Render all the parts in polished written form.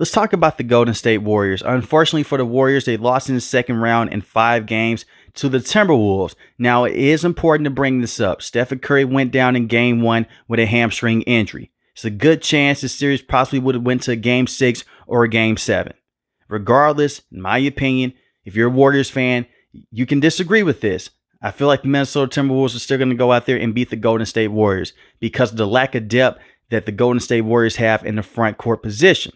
Let's talk about the Golden State Warriors. Unfortunately for the Warriors, they lost in the second round in 5 games to the Timberwolves. Now, it is important to bring this up. Stephen Curry went down in game 1 with a hamstring injury. It's a good chance the series possibly would have went to a game 6 or a game 7. Regardless, in my opinion, if you're a Warriors fan, you can disagree with this. I feel like the Minnesota Timberwolves are still going to go out there and beat the Golden State Warriors because of the lack of depth that the Golden State Warriors have in the front court position.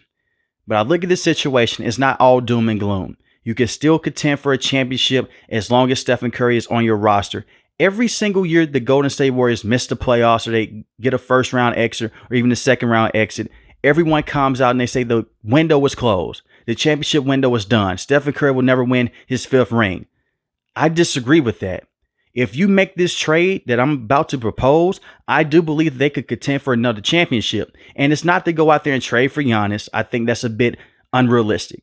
But I look at this situation, it's not all doom and gloom. You can still contend for a championship as long as Stephen Curry is on your roster. Every single year the Golden State Warriors miss the playoffs or they get a first round exit or even a second round exit, everyone comes out and they say the window was closed. The championship window was done. Stephen Curry will never win his 5th ring. I disagree with that. If you make this trade that I'm about to propose, I do believe they could contend for another championship. And it's not to go out there and trade for Giannis. I think that's a bit unrealistic.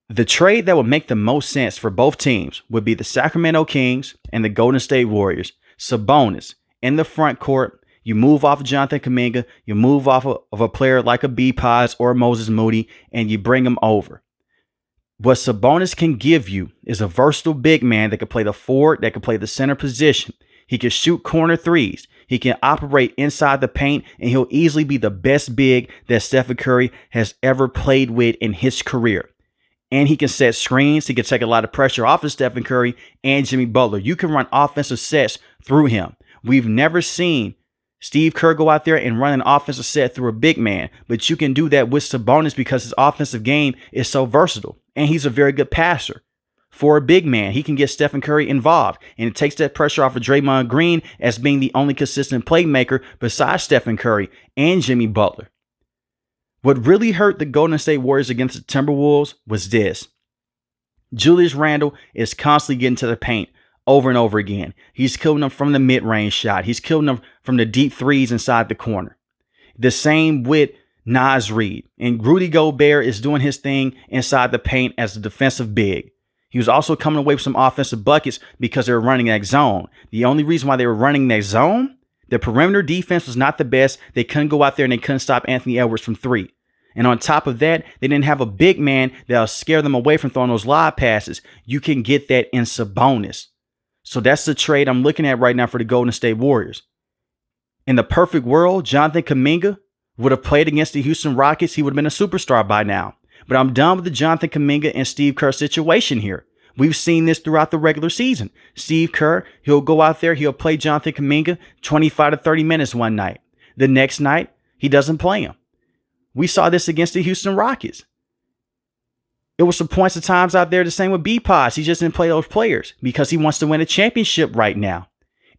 The trade that would make the most sense for both teams would be the Sacramento Kings and the Golden State Warriors. Sabonis in the front court. You move off of Jonathan Kuminga. You move off of a player like a B-Paz or Moses Moody, and you bring him over. What Sabonis can give you is a versatile big man that can play the forward, that can play the center position. He can shoot corner threes. He can operate inside the paint, and he'll easily be the best big that Stephen Curry has ever played with in his career. And he can set screens. He can take a lot of pressure off of Stephen Curry and Jimmy Butler. You can run offensive sets through him. We've never seen Steve Kerr go out there and run an offensive set through a big man, but you can do that with Sabonis because his offensive game is so versatile. And he's a very good passer. For a big man, he can get Stephen Curry involved. And it takes that pressure off of Draymond Green as being the only consistent playmaker besides Stephen Curry and Jimmy Butler. What really hurt the Golden State Warriors against the Timberwolves was this. Julius Randle is constantly getting to the paint over and over again. He's killing them from the mid-range shot. He's killing them from the deep threes inside the corner. The same with Naz Reid. And Rudy Gobert is doing his thing inside the paint as a defensive big. He was also coming away with some offensive buckets because they were running that zone. The only reason why they were running that zone, the perimeter defense was not the best. They couldn't go out there and they couldn't stop Anthony Edwards from 3. And on top of that, they didn't have a big man that'll scare them away from throwing those lob passes. You can get that in Sabonis. So that's the trade I'm looking at right now for the Golden State Warriors. In the perfect world, Jonathan Kuminga would have played against the Houston Rockets. He would have been a superstar by now. But I'm done with the Jonathan Kuminga and Steve Kerr situation here. We've seen this throughout the regular season. Steve Kerr, he'll go out there, he'll play Jonathan Kuminga 25 to 30 minutes one night. The next night, he doesn't play him. We saw this against the Houston Rockets. It was some points of times out there the same with B-Paz. He just didn't play those players because he wants to win a championship right now.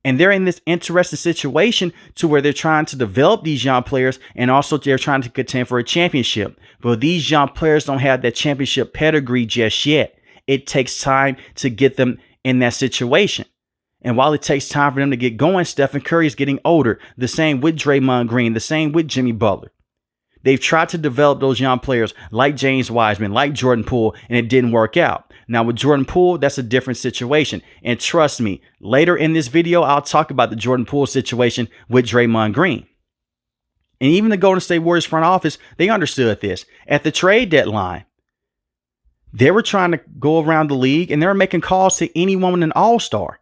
And they're in this interesting situation to where they're trying to develop these young players and also they're trying to contend for a championship. But these young players don't have that championship pedigree just yet. It takes time to get them in that situation. And while it takes time for them to get going, Stephen Curry is getting older. The same with Draymond Green, the same with Jimmy Butler. They've tried to develop those young players like James Wiseman, like Jordan Poole, and it didn't work out. Now with Jordan Poole, that's a different situation. And trust me, later in this video, I'll talk about the Jordan Poole situation with Draymond Green. And even the Golden State Warriors front office, they understood this. At the trade deadline, they were trying to go around the league and they were making calls to anyone with an all-star.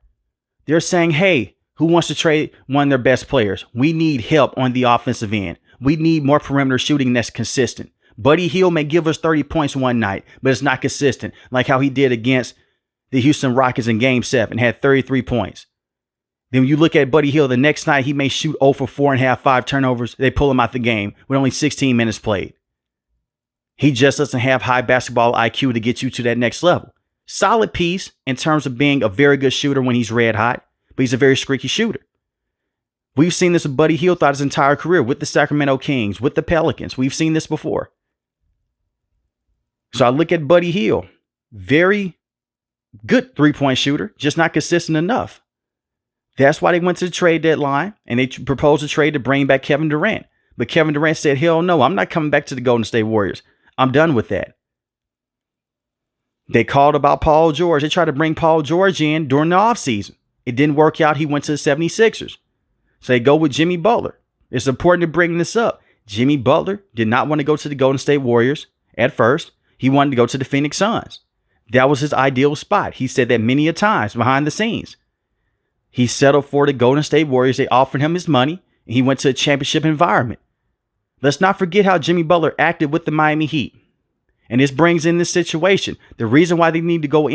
They're saying, hey, who wants to trade one of their best players? We need help on the offensive end. We need more perimeter shooting that's consistent. Buddy Hield may give us 30 points one night, but it's not consistent, like how he did against the Houston Rockets in Game 7, had 33 points. Then when you look at Buddy Hield, the next night he may shoot 0 for 4 and have 5 turnovers. They pull him out the game with only 16 minutes played. He just doesn't have high basketball IQ to get you to that next level. Solid piece in terms of being a very good shooter when he's red hot, but he's a very streaky shooter. We've seen this with Buddy Hield throughout his entire career with the Sacramento Kings, with the Pelicans. We've seen this before. So I look at Buddy Hield, very good three-point shooter, just not consistent enough. That's why they went to the trade deadline and they proposed a trade to bring back Kevin Durant. But Kevin Durant said, hell no, I'm not coming back to the Golden State Warriors. I'm done with that. They called about Paul George. They tried to bring Paul George in during the offseason. It didn't work out. He went to the 76ers. So they go with Jimmy Butler. It's important to bring this up. Jimmy Butler did not want to go to the Golden State Warriors. at first. He wanted to go to the Phoenix Suns. That was his ideal spot. He said that many a times behind the scenes. He settled for the Golden State Warriors. They offered him his money, and he went to a championship environment. Let's not forget how Jimmy Butler acted with the Miami Heat. And this brings in this situation. The reason why they need to go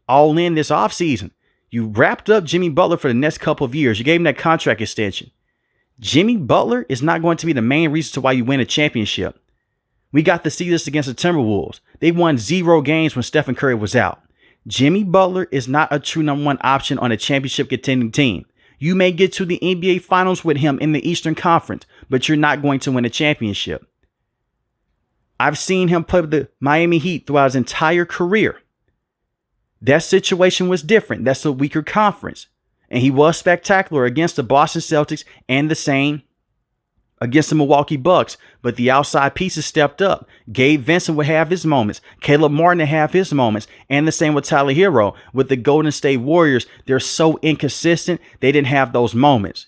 all in this offseason. You wrapped up Jimmy Butler for the next couple of years. You gave him that contract extension. Jimmy Butler is not going to be the main reason to why you win a championship. We got to see this against the Timberwolves. They won 0 games when Stephen Curry was out. Jimmy Butler is not a true number 1 option on a championship contending team. You may get to the NBA Finals with him in the Eastern Conference, but you're not going to win a championship. I've seen him play with the Miami Heat throughout his entire career. That situation was different. That's a weaker conference. And he was spectacular against the Boston Celtics and the same against the Milwaukee Bucks. But the outside pieces stepped up. Gabe Vincent would have his moments. Caleb Martin would have his moments. And the same with Tyler Hero. With the Golden State Warriors, they're so inconsistent. They didn't have those moments.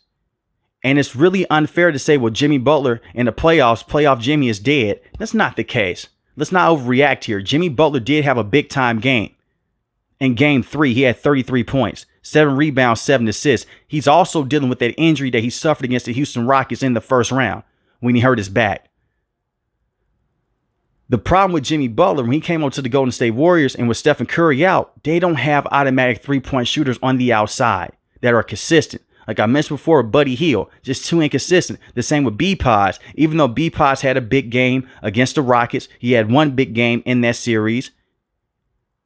And it's really unfair to say, well, Jimmy Butler in the playoff Jimmy is dead. That's not the case. Let's not overreact here. Jimmy Butler did have a big time game. In game 3, he had 33 points, 7 rebounds, 7 assists. He's also dealing with that injury that he suffered against the Houston Rockets in the first round when he hurt his back. The problem with Jimmy Butler, when he came over to the Golden State Warriors and with Stephen Curry out, they don't have automatic 3-point shooters on the outside that are consistent. Like I mentioned before, Buddy Hield, just too inconsistent. The same with B-Pods. Even though B-Pods had a big game against the Rockets, he had one big game in that series.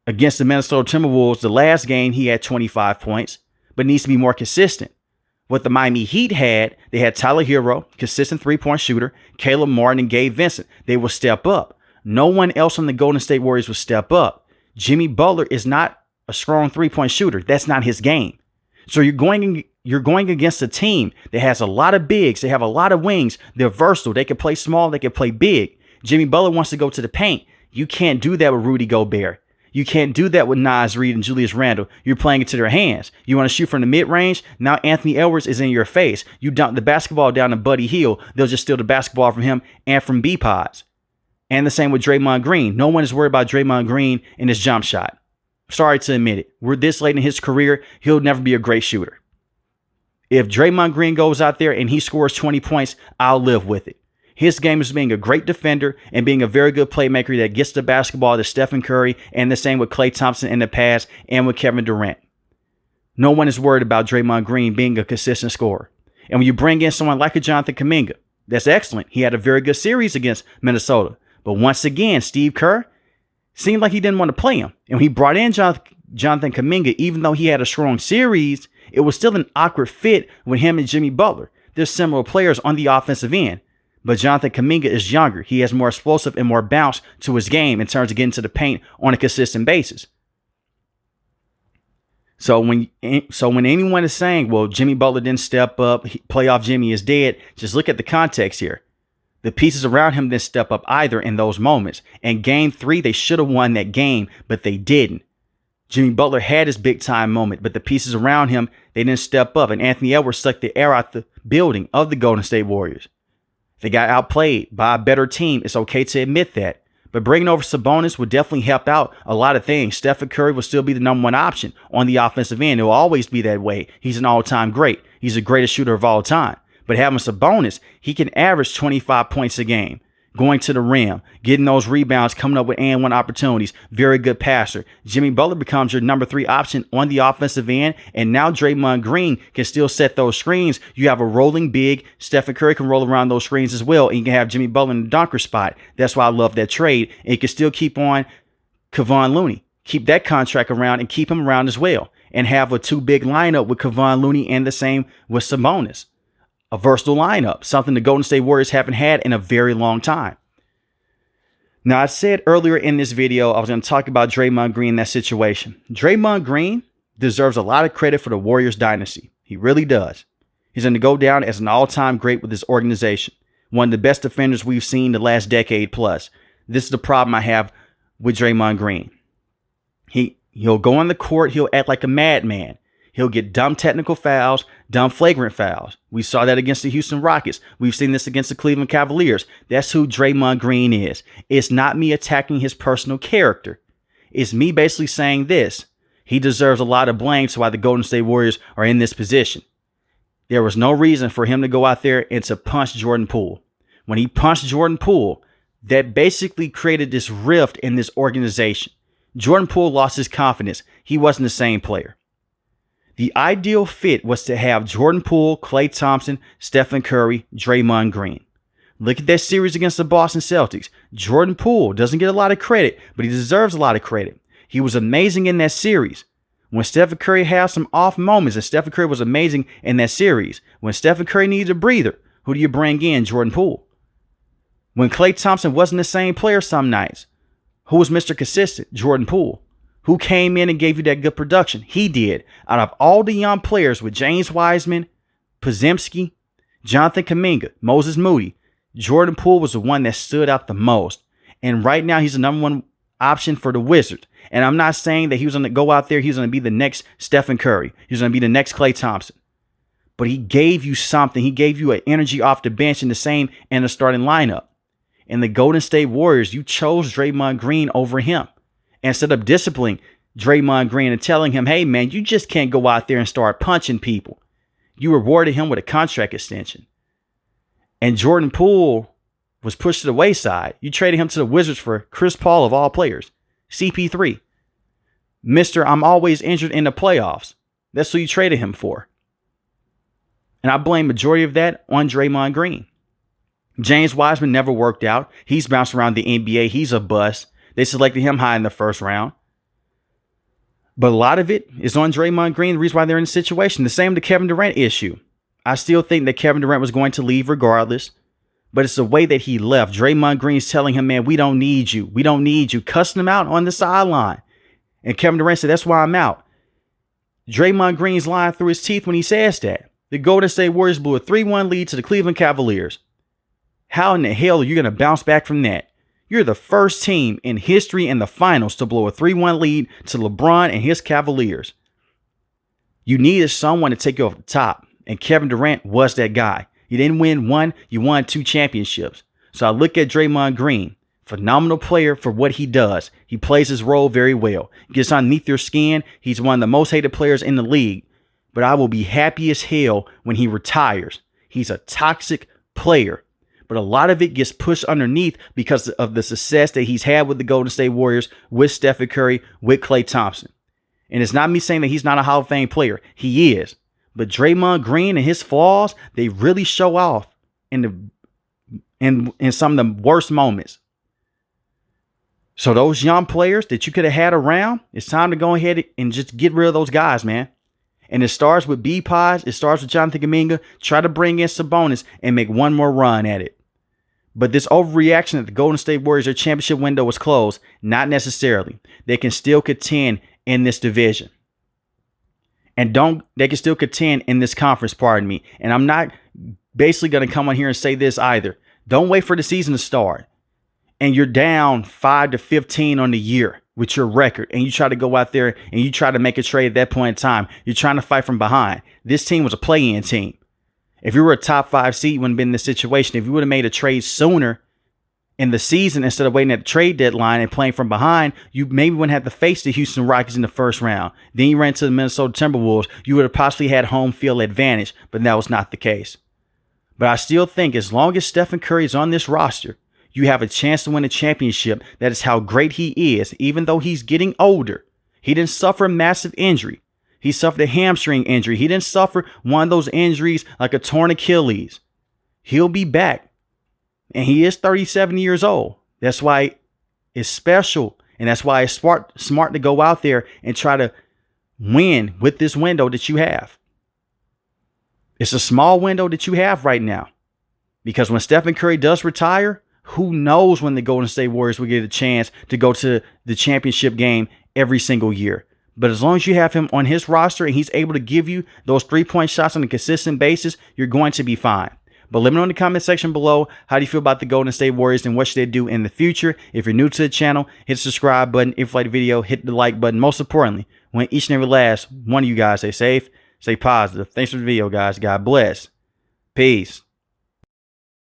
Against the Minnesota Timberwolves, the last game, he had 25 points, but needs to be more consistent. What the Miami Heat had, they had Tyler Hero, consistent 3-point shooter, Caleb Martin, and Gabe Vincent. They will step up. No one else on the Golden State Warriors will step up. Jimmy Butler is not a strong 3-point shooter. That's not his game. So you're going against a team that has a lot of bigs. They have a lot of wings. They're versatile. They can play small. They can play big. Jimmy Butler wants to go to the paint. You can't do that with Rudy Gobert. You can't do that with Naz Reid and Julius Randle. You're playing into their hands. You want to shoot from the mid-range? Now Anthony Edwards is in your face. You dump the basketball down to Buddy Hield. They'll just steal the basketball from him and from B-Pods. And the same with Draymond Green. No one is worried about Draymond Green and his jump shot. Sorry to admit it. We're this late in his career. He'll never be a great shooter. If Draymond Green goes out there and he scores 20 points, I'll live with it. His game is being a great defender and being a very good playmaker that gets the basketball to Stephen Curry, and the same with Klay Thompson in the past and with Kevin Durant. No one is worried about Draymond Green being a consistent scorer. And when you bring in someone like a Jonathan Kuminga, that's excellent. He had a very good series against Minnesota. But once again, Steve Kerr seemed like he didn't want to play him. And when he brought in Jonathan Kuminga, even though he had a strong series, it was still an awkward fit with him and Jimmy Butler. They're similar players on the offensive end. But Jonathan Kuminga is younger. He has more explosive and more bounce to his game in terms of getting to the paint on a consistent basis. So when anyone is saying, well, Jimmy Butler didn't step up, playoff Jimmy is dead, just look at the context here. The pieces around him didn't step up either in those moments. In game 3, they should have won that game, but they didn't. Jimmy Butler had his big time moment, but the pieces around him, they didn't step up. And Anthony Edwards sucked the air out the building of the Golden State Warriors. They got outplayed by a better team. It's okay to admit that. But bringing over Sabonis would definitely help out a lot of things. Stephen Curry will still be the number 1 option on the offensive end. It will always be that way. He's an all-time great. He's the greatest shooter of all time. But having Sabonis, he can average 25 points a game, going to the rim, getting those rebounds, coming up with and one opportunities. Very good passer. Jimmy Butler becomes your number 3 option on the offensive end. And now Draymond Green can still set those screens. You have a rolling big. Stephen Curry can roll around those screens as well. And you can have Jimmy Butler in the dunker spot. That's why I love that trade. And you can still keep on Kevon Looney. Keep that contract around and keep him around as well. And have a 2-big lineup with Kevon Looney and the same with Sabonis. A versatile lineup, something the Golden State Warriors haven't had in a very long time. Now, I said earlier in this video, I was going to talk about Draymond Green in that situation. Draymond Green deserves a lot of credit for the Warriors dynasty. He really does. He's going to go down as an all-time great with this organization. One of the best defenders we've seen the last decade plus. This is the problem I have with Draymond Green. He'll go on the court. He'll act like a madman. He'll get dumb technical fouls, dumb flagrant fouls. We saw that against the Houston Rockets. We've seen this against the Cleveland Cavaliers. That's who Draymond Green is. It's not me attacking his personal character. It's me basically saying this. He deserves a lot of blame to why the Golden State Warriors are in this position. There was no reason for him to go out there and to punch Jordan Poole. When he punched Jordan Poole, that basically created this rift in this organization. Jordan Poole lost his confidence. He wasn't the same player. The ideal fit was to have Jordan Poole, Klay Thompson, Stephen Curry, Draymond Green. Look at that series against the Boston Celtics. Jordan Poole doesn't get a lot of credit, but he deserves a lot of credit. He was amazing in that series. When Stephen Curry had some off moments, and Stephen Curry was amazing in that series. When Stephen Curry needed a breather, who do you bring in? Jordan Poole. When Klay Thompson wasn't the same player some nights, who was Mr. Consistent? Jordan Poole. Who came in and gave you that good production? He did. Out of all the young players with James Wiseman, Podziemski, Jonathan Kuminga, Moses Moody, Jordan Poole was the one that stood out the most. And right now, he's the number one option for the Wizards. And I'm not saying that he was going to go out there, he was going to be the next Stephen Curry. He was going to be the next Klay Thompson. But he gave you something. He gave you an energy off the bench in the same in the starting lineup. In the Golden State Warriors, you chose Draymond Green over him. Instead of disciplining Draymond Green and telling him, hey, man, you just can't go out there and start punching people. You rewarded him with a contract extension. And Jordan Poole was pushed to the wayside. You traded him to the Wizards for Chris Paul of all players. CP3. Mr. I'm always injured in the playoffs. That's who you traded him for. And I blame majority of that on Draymond Green. James Wiseman never worked out. He's bounced around the NBA. He's a bust. They selected him high in the first round. But a lot of it is on Draymond Green, the reason why they're in the situation. The same with the Kevin Durant issue. I still think that Kevin Durant was going to leave regardless. But it's the way that he left. Draymond Green's telling him, man, we don't need you. We don't need you. Cussing him out on the sideline. And Kevin Durant said, that's why I'm out. Draymond Green's lying through his teeth when he says that. The Golden State Warriors blew a 3-1 lead to the Cleveland Cavaliers. How in the hell are you going to bounce back from that? You're the first team in history in the finals to blow a 3-1 lead to LeBron and his Cavaliers. You needed someone to take you off the top, and Kevin Durant was that guy. You didn't win one, you won 2 championships. So I look at Draymond Green, phenomenal player for what he does. He plays his role very well. Gets underneath your skin. He's one of the most hated players in the league. But I will be happy as hell when he retires. He's a toxic player. But a lot of it gets pushed underneath because of the success that he's had with the Golden State Warriors, with Stephen Curry, with Klay Thompson. And it's not me saying that he's not a Hall of Fame player. He is. But Draymond Green and his flaws, they really show off in some of the worst moments. So those young players that you could have had around, it's time to go ahead and just get rid of those guys, man. And it starts with B-Pods. It starts with Jonathan Kuminga. Try to bring in Sabonis and make one more run at it. But this overreaction that the Golden State Warriors, their championship window was closed, not necessarily. They can still contend in this division. And they can still contend in this conference, pardon me. And I'm not basically going to come on here and say this either. Don't wait for the season to start. And you're down 5-15 on the year with your record. And you try to go out there and you try to make a trade at that point in time. You're trying to fight from behind. This team was a play-in team. If you were a top 5 seed, you wouldn't have been in this situation. If you would have made a trade sooner in the season instead of waiting at the trade deadline and playing from behind, you maybe wouldn't have to face the Houston Rockets in the first round. Then you ran to the Minnesota Timberwolves. You would have possibly had home field advantage, but that was not the case. But I still think as long as Stephen Curry is on this roster, you have a chance to win a championship. That is how great he is. Even though he's getting older, he didn't suffer a massive injury. He suffered a hamstring injury. He didn't suffer one of those injuries like a torn Achilles. He'll be back. And he is 37 years old. That's why it's special. And that's why it's smart to go out there and try to win with this window that you have. It's a small window that you have right now. Because when Stephen Curry does retire, who knows when the Golden State Warriors will get a chance to go to the championship game every single year. But as long as you have him on his roster and he's able to give you those 3-point shots on a consistent basis, you're going to be fine. But let me know in the comment section below, how do you feel about the Golden State Warriors and what should they do in the future? If you're new to the channel, hit the subscribe button. If you like the video, hit the like button. Most importantly, when each and every last one of you guys stay safe, Stay positive. Thanks for the video, guys. God bless. Peace.